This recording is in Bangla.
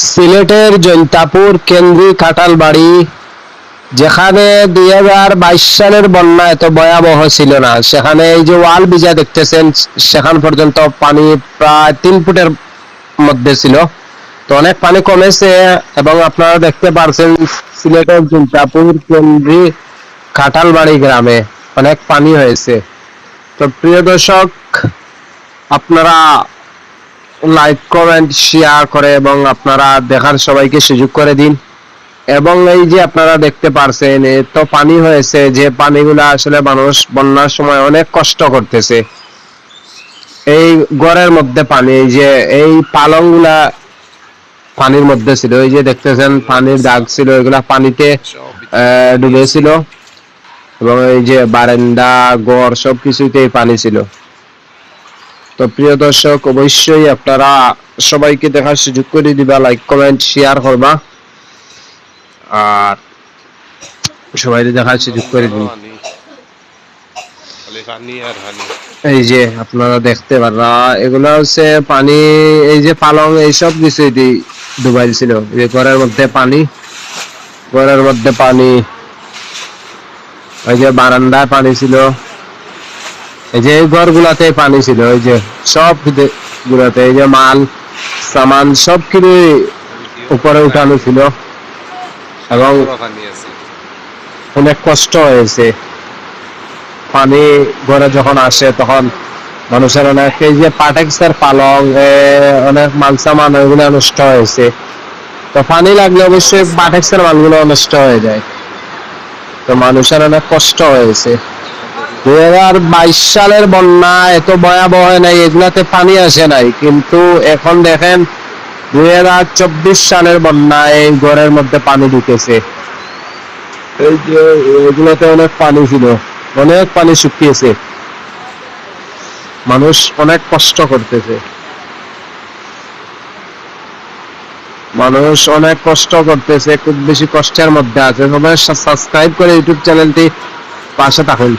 সিলেটের জৈন্তাপুর কেন্দ্রিক কাঁঠালবাড়ি, যেখানে 2022 সালের বন্যা এত ভয়াবহ ছিল না, সেখানে এই যে ওয়াল ভিজা দেখতেছেন, সেখান পর্যন্ত পানি প্রায় 3 ফুটের মধ্যে ছিল। তো অনেক পানি কমেছে এবং আপনারা দেখতে পারছেন সিলেটের জৈন্তাপুর কেন্দ্রিক কাঁঠালবাড়ি গ্রামে অনেক পানি হয়েছে। তো প্রিয় দর্শক, আপনারা লাইক কমেন্ট শেয়ার করে এবং আপনারা দেখার সবাইকে সুযোগ করে দিন। এবং এই যে আপনারা দেখতে পারছেন এত পানি হয়েছে, যে পানিগুলা আসলে মানুষ বন্যার সময় অনেক কষ্ট করতেছে। এই ঘরের মধ্যে পানি, এই যে এই পালংগুলা পানির মধ্যে ছিল, এই যে দেখতেছেন পানির দাগ ছিল, এগুলা পানিতে ডুবেছিল এবং এই যে বারান্দা ঘর সবকিছুতেই পানি ছিল। তো প্রিয় দর্শক, অবশ্যই আপনারা সবাইকে দেখার সুযোগ করে দিবা, লাইক কমেন্ট শেয়ার করবা আর সবাই দেখার সুযোগ করে দিন। এই যে আপনারা দেখতে পাররা, এগুলা হচ্ছে পানি, এই যে পালং এইসব কিছুই ডুবাইল ছিল। এই যে ঘরের মধ্যে পানি, ঘরের মধ্যে পানি, এই যে বারান্দায় পানি ছিল, এই যে এই ঘরগুলাতে পানি ছিল, এই যে সব গুলাতে এই যে মাল সামান সব কিছু উপরে উঠানো ছিল এবং অনেক কষ্ট হয়েছে। পানি ঘরে যখন আসে তখন মানুষের অনেক, এই যে পাটেক্সের পালং অনেক মাল সামান ওইগুলো নষ্ট হয়েছে। তো পানি লাগলে অবশ্যই পাটেক্সের মালগুলো নষ্ট হয়ে যায়। তো মানুষের অনেক কষ্ট হয়েছে। 2022 সালের বন্যা এত ভয়াবহ নাই, এগুলাতে পানি আসে নাই, কিন্তু এখন দেখেন 2024 সালের বন্যায় এই ঘরের মধ্যে পানি ঢুকেছে। এই যে এগুলোতে অনেক পানি ছিল, অনেক পানি শুকিয়েছে, মানুষ অনেক কষ্ট করতেছে, মানুষ অনেক কষ্ট করতেছে, খুব বেশি কষ্টের মধ্যে আছে। সবাই সাবস্ক্রাইব করে ইউটিউব চ্যানেলটি পাশে থাকুন।